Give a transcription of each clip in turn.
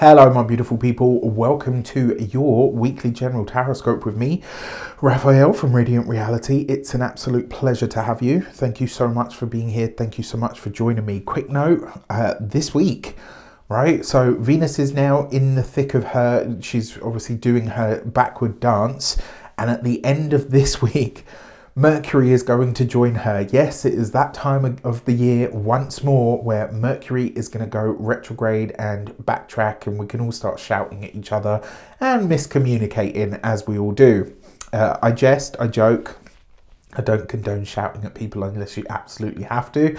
Hello my beautiful people, welcome to your weekly general taroscope with me, Raphael from Reydiant Reality. It's an absolute pleasure to have you. Thank you so much for being here. Thank you so much for joining me. Quick note, this week, right? So Venus is now in the thick of her, she's obviously doing her backward dance. And at the end of this week, Mercury is going to join her. Yes, it is that time of the year once more where Mercury is going to go retrograde and backtrack, and we can all start shouting at each other and miscommunicating as we all do. I jest, I joke. I don't condone shouting at people unless you absolutely have to.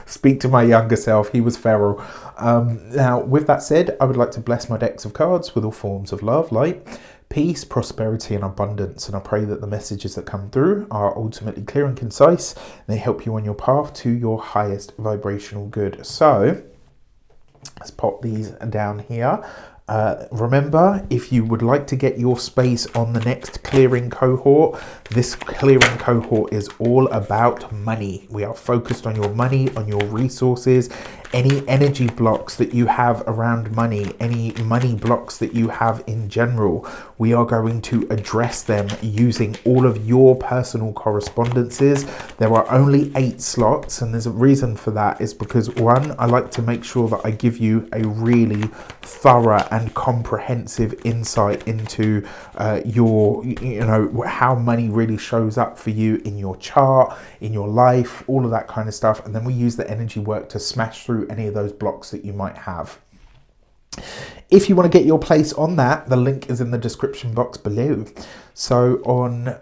Speak to my younger self, he was feral. Now, with that said, I would like to bless my decks of cards with all forms of love, light, peace, prosperity and abundance, and I pray that the messages that come through are ultimately clear and concise. They help you on your path to your highest vibrational good. So let's pop these down here. Remember, if you would like to get your space on the next clearing cohort, this clearing cohort is all about money. We are focused on your money, on your resources, any energy blocks that you have around money, any money blocks that you have in general. We are going to address them using all of your personal correspondences. There are only 8 slots, and there's a reason for that. Is because one, I like to make sure that I give you a really thorough and comprehensive insight into how money really shows up for you in your chart, in your life, all of that kind of stuff. And then we use the energy work to smash through any of those blocks that you might have. If you want to get your place on that, the link is in the description box below. So on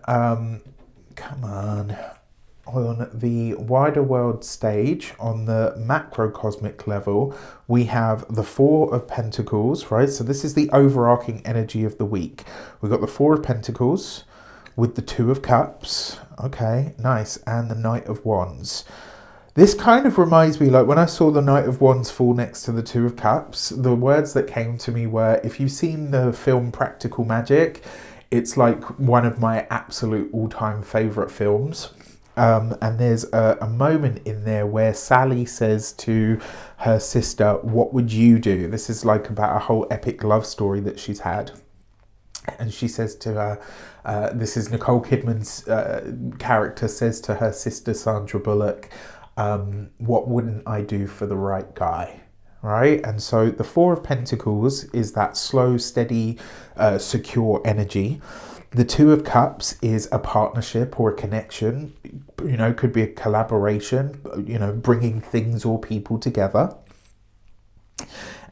on the wider world stage, on the macrocosmic level, we have the 4 of Pentacles, right? So this is the overarching energy of the week. We've got the 4 of Pentacles with the 2 of Cups. Okay, nice. And the Knight of Wands. This kind of reminds me, like when I saw the Knight of Wands fall next to the 2 of Cups, the words that came to me were, if you've seen the film Practical Magic, it's like one of my absolute all-time favourite films. And there's a moment in there where Sally says to her sister, what would you do? This is like about a whole epic love story that she's had. And she says to her, this is Nicole Kidman's character, says to her sister Sandra Bullock, what wouldn't I do for the right guy? Right? And so the 4 of Pentacles is that slow, steady, secure energy. The 2 of Cups is a partnership or a connection, could be a collaboration, bringing things or people together.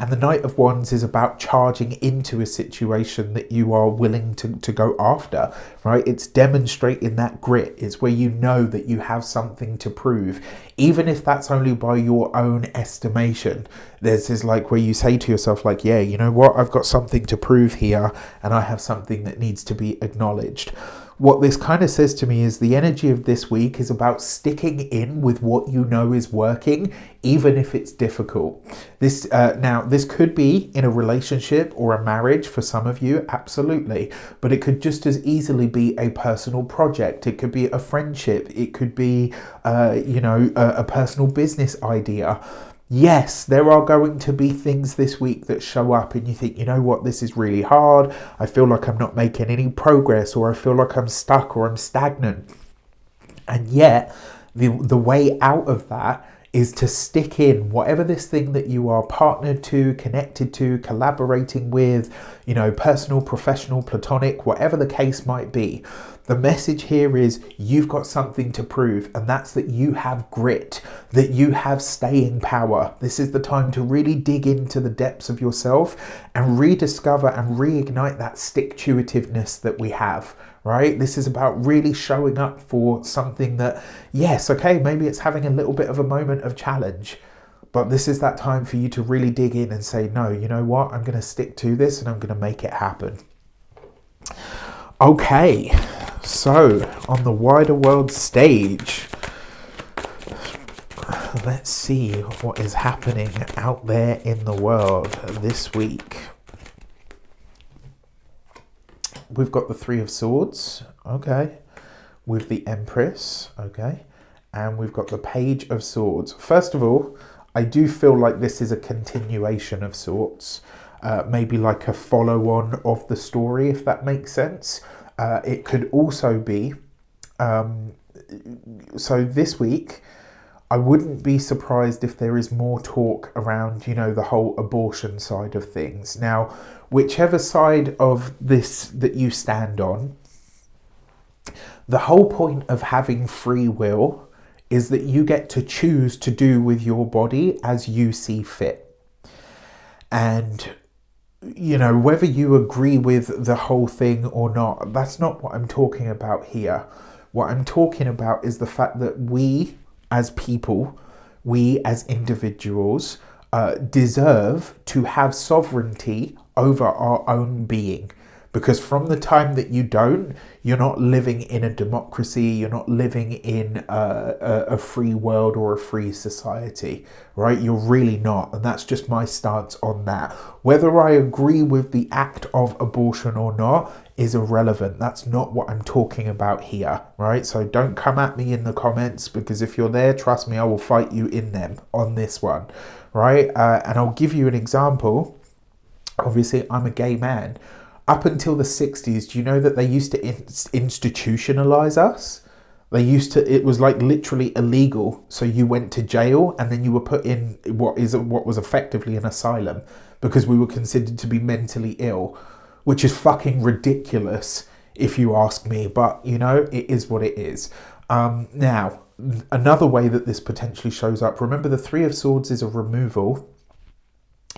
And the Knight of Wands is about charging into a situation that you are willing to go after, right? It's demonstrating that grit. It's where you know that you have something to prove, even if that's only by your own estimation. There's this like where you say to yourself like, yeah, you know what? I've got something to prove here and I have something that needs to be acknowledged. What this kind of says to me is the energy of this week is about sticking in with what you know is working, even if it's difficult. This could be in a relationship or a marriage for some of you, absolutely. But it could just as easily be a personal project. It could be a friendship. It could be, a personal business idea. Yes, there are going to be things this week that show up and you think, you know what, this is really hard. I feel like I'm not making any progress, or I feel like I'm stuck or I'm stagnant. And yet, the way out of that is to stick in whatever this thing that you are partnered to, connected to, collaborating with, personal, professional, platonic, whatever the case might be. The message here is you've got something to prove, and that's that you have grit, that you have staying power. This is the time to really dig into the depths of yourself and rediscover and reignite that stick-to-itiveness that we have, right? This is about really showing up for something that, yes, okay, maybe it's having a little bit of a moment of challenge, but this is that time for you to really dig in and say, no, you know what? I'm going to stick to this and I'm going to make it happen. Okay. So, on the wider world stage, let's see what is happening out there in the world this week. We've got the 3 of Swords, okay, with the Empress, okay, and we've got the Page of Swords. First of all, I do feel like this is a continuation of sorts, maybe like a follow-on of the story, if that makes sense. It could also be, so this week, I wouldn't be surprised if there is more talk around, you know, the whole abortion side of things. Now, whichever side of this that you stand on, the whole point of having free will is that you get to choose to do with your body as you see fit. And, you know, whether you agree with the whole thing or not, that's not what I'm talking about here. What I'm talking about is the fact that we as people, we as individuals, deserve to have sovereignty over our own being. Because from the time that you don't, you're not living in a democracy, you're not living in a free world or a free society, right? You're really not. And that's just my stance on that. Whether I agree with the act of abortion or not is irrelevant. That's not what I'm talking about here, right? So don't come at me in the comments, because if you're there, trust me, I will fight you in them on this one, right? And I'll give you an example. Obviously, I'm a gay man. Up until the 60s, do you know that they used to institutionalize us? It was like literally illegal. So you went to jail and then you were put in what was effectively an asylum, because we were considered to be mentally ill, which is fucking ridiculous if you ask me. But, you know, it is what it is. Now, another way that this potentially shows up, remember the Three of Swords is a removal.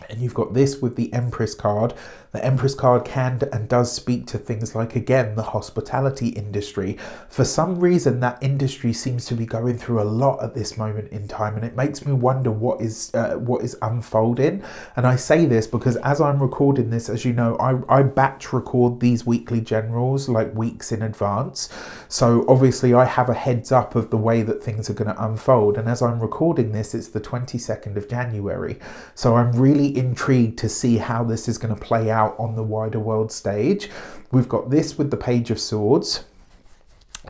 And you've got this with the Empress card. The Empress card can and does speak to things like, again, the hospitality industry. For some reason, that industry seems to be going through a lot at this moment in time, and it makes me wonder what is unfolding. And I say this because as I'm recording this, as you know, I batch record these weekly generals like weeks in advance. So obviously I have a heads up of the way that things are going to unfold. And as I'm recording this, it's the 22nd of January. So I'm really intrigued to see how this is going to play out on the wider world stage. We've got this with the Page of Swords.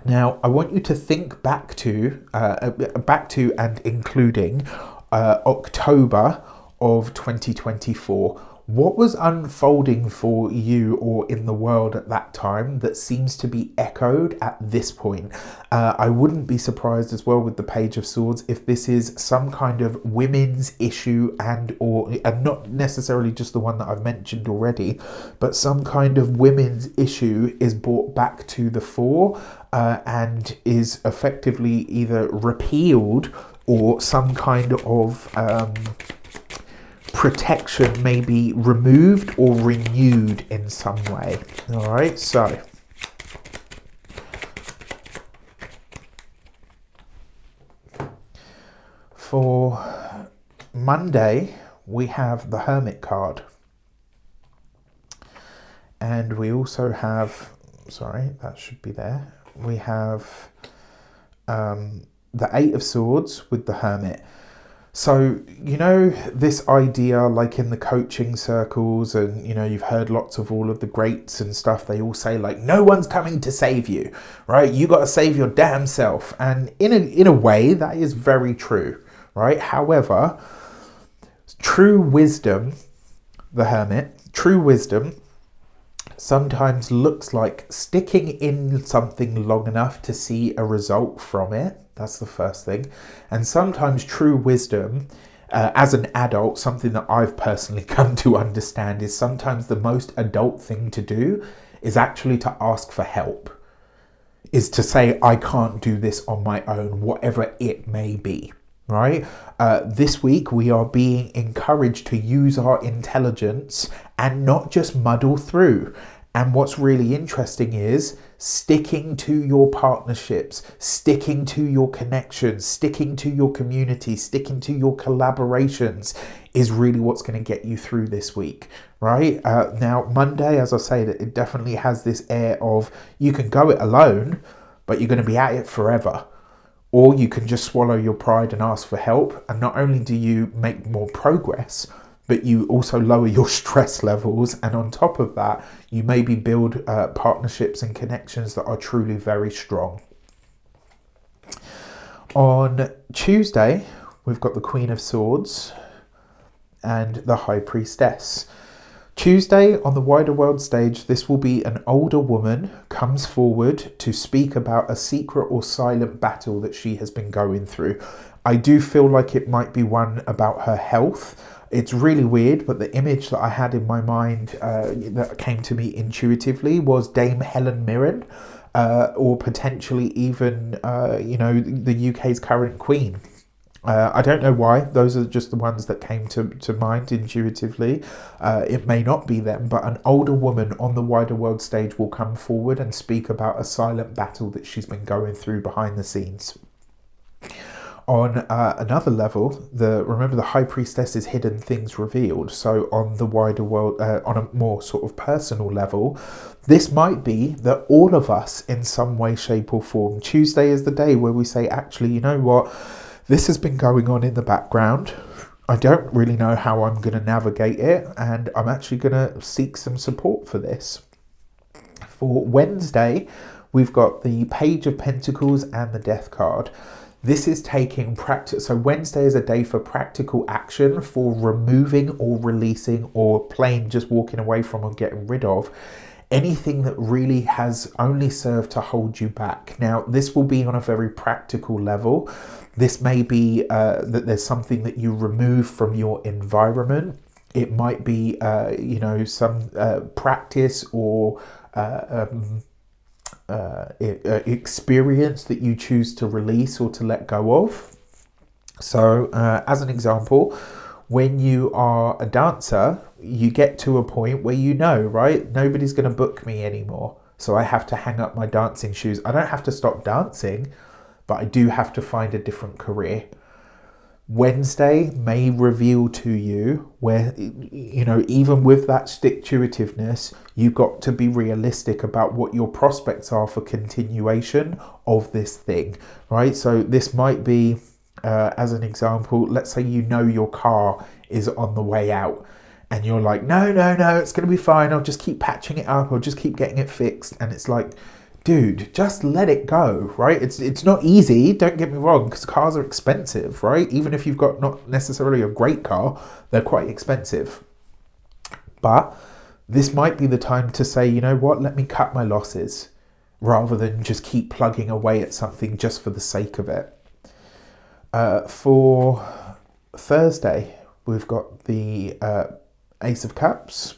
Now, I want you to think back to and including October of 2024. What was unfolding for you or in the world at that time that seems to be echoed at this point? I wouldn't be surprised as well with the Page of Swords if this is some kind of women's issue and not necessarily just the one that I've mentioned already, but some kind of women's issue is brought back to the fore and is effectively either repealed or some kind of protection may be removed or renewed in some way. All right, so for Monday, we have the Hermit card. And we also have, sorry, that should be there. We have the Eight of Swords with the Hermit. So, you know, this idea, like in the coaching circles, and, you know, you've heard lots of all of the greats and stuff, they all say, like, no one's coming to save you, right? You got to save your damn self. And in a way, that is very true, right? However, true wisdom, the Hermit, true wisdom sometimes looks like sticking in something long enough to see a result from it. That's the first thing. And sometimes true wisdom, as an adult, something that I've personally come to understand is sometimes the most adult thing to do is actually to ask for help. Is to say, I can't do this on my own, whatever it may be, right? This week, we are being encouraged to use our intelligence and not just muddle through. And what's really interesting is sticking to your partnerships, sticking to your connections, sticking to your community, sticking to your collaborations is really what's going to get you through this week, right? Now, Monday, as I say, it definitely has this air of you can go it alone, but you're going to be at it forever. Or you can just swallow your pride and ask for help. And not only do you make more progress, but you also lower your stress levels. And on top of that, you maybe build partnerships and connections that are truly very strong. On Tuesday, we've got the Queen of Swords and the High Priestess. Tuesday, on the wider world stage, this will be an older woman comes forward to speak about a secret or silent battle that she has been going through. I do feel like it might be one about her health. It's really weird, but the image that I had in my mind that came to me intuitively was Dame Helen Mirren, or potentially even, the UK's current Queen. I don't know why. Those are just the ones that came to mind intuitively. It may not be them, but an older woman on the wider world stage will come forward and speak about a silent battle that she's been going through behind the scenes. On another level, remember the High Priestess is hidden things revealed. So on the wider world, on a more sort of personal level, this might be that all of us in some way, shape or form, Tuesday is the day where we say, actually, you know what? This has been going on in the background. I don't really know how I'm going to navigate it, and I'm actually going to seek some support for this. For Wednesday, we've got the Page of Pentacles and the Death card. This is taking practice. So Wednesday is a day for practical action, for removing or releasing or plain just walking away from or getting rid of anything that really has only served to hold you back. Now, this will be on a very practical level. This may be that there's something that you remove from your environment. It might be, some practice or experience that you choose to release or to let go of. So, as an example, when you are a dancer, you get to a point where right? Nobody's going to book me anymore. So I have to hang up my dancing shoes. I don't have to stop dancing, but I do have to find a different career. Wednesday may reveal to you where, even with that stick-to-itiveness, you've got to be realistic about what your prospects are for continuation of this thing, right? So this might be, as an example, let's say your car is on the way out and you're like, no, it's going to be fine. I'll just keep patching it up. I'll just keep getting it fixed. And it's like, dude, just let it go, right? It's not easy, don't get me wrong, because cars are expensive, right? Even if you've got not necessarily a great car, they're quite expensive. But this might be the time to say, you know what, let me cut my losses, rather than just keep plugging away at something just for the sake of it. For Thursday, we've got the Ace of Cups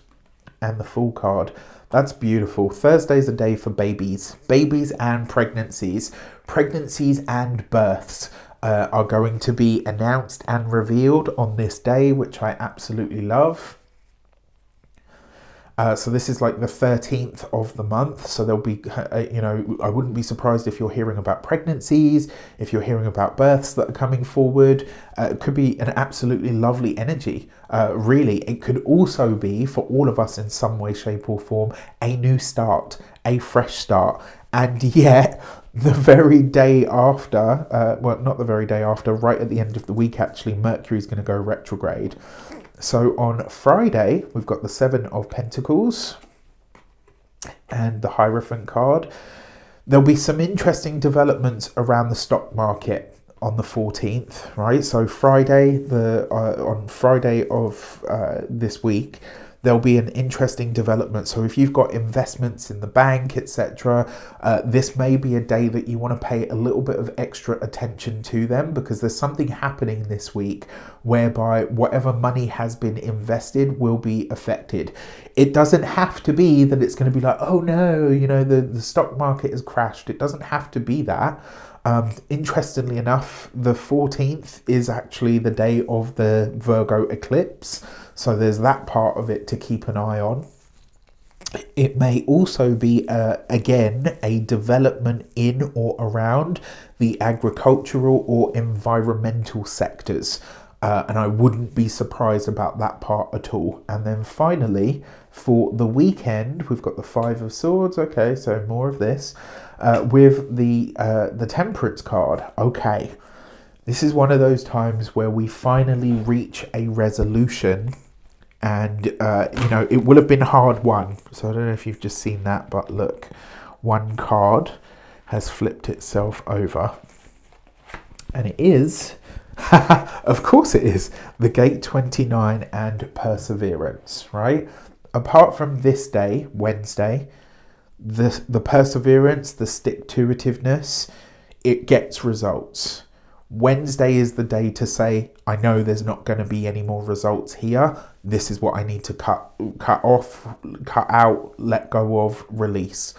and the Fool card. That's beautiful. Thursday's a day for babies and pregnancies. Pregnancies and births are going to be announced and revealed on this day, which I absolutely love. So this is like the 13th of the month. So there'll be, I wouldn't be surprised if you're hearing about pregnancies, if you're hearing about births that are coming forward. It could be an absolutely lovely energy. Really, it could also be, for all of us in some way, shape or form, a new start, a fresh start. And yet, the very day after, not the very day after, right at the end of the week, actually, Mercury's going to go retrograde. So on Friday, we've got the Seven of Pentacles and the Hierophant card. There'll be some interesting developments around the stock market on the 14th, right? So Friday, on Friday of this week, there'll be an interesting development. So if you've got investments in the bank, etc., this may be a day that you want to pay a little bit of extra attention to them, because there's something happening this week whereby whatever money has been invested will be affected. It doesn't have to be that it's going to be like, oh no, the stock market has crashed. It doesn't have to be that. Interestingly enough, the 14th is actually the day of the Virgo eclipse. So there's that part of it to keep an eye on. It may also be, again, a development in or around the agricultural or environmental sectors. And I wouldn't be surprised about that part at all. And then finally, for the weekend, we've got the Five of Swords. Okay, so more of this. With the Temperance card. Okay, this is one of those times where we finally reach a resolution. And, it will have been hard won. So I don't know if you've just seen that, but look, one card has flipped itself over. And it is Of course it is. The gate 29 and perseverance, right? Apart from this day, Wednesday, the perseverance, the stick-to-itiveness, it gets results. Wednesday is the day to say, I know there's not going to be any more results here. This is what I need to cut off, cut out, let go of, release.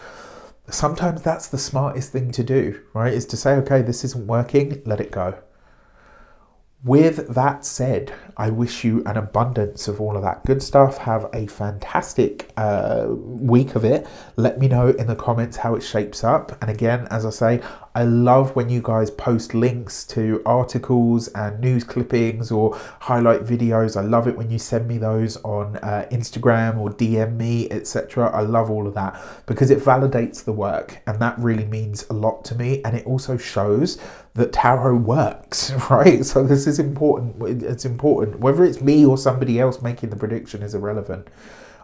Sometimes that's the smartest thing to do, right? Is to say, okay, this isn't working, let it go. With that said, I wish you an abundance of all of that good stuff. Have a fantastic week of it. Let me know in the comments how it shapes up. And again, as I say, I love when you guys post links to articles and news clippings or highlight videos. I love it when you send me those on Instagram or DM me, etc. I love all of that because it validates the work, and that really means a lot to me. And it also shows that tarot works, right? So this is important. It's important. Whether it's me or somebody else making the prediction is irrelevant.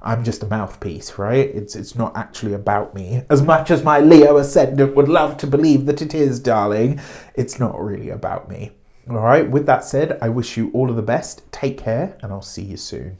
I'm just a mouthpiece, right? It's not actually about me. As much as my Leo ascendant would love to believe that it is, darling, it's not really about me. All right, with that said, I wish you all of the best. Take care, and I'll see you soon.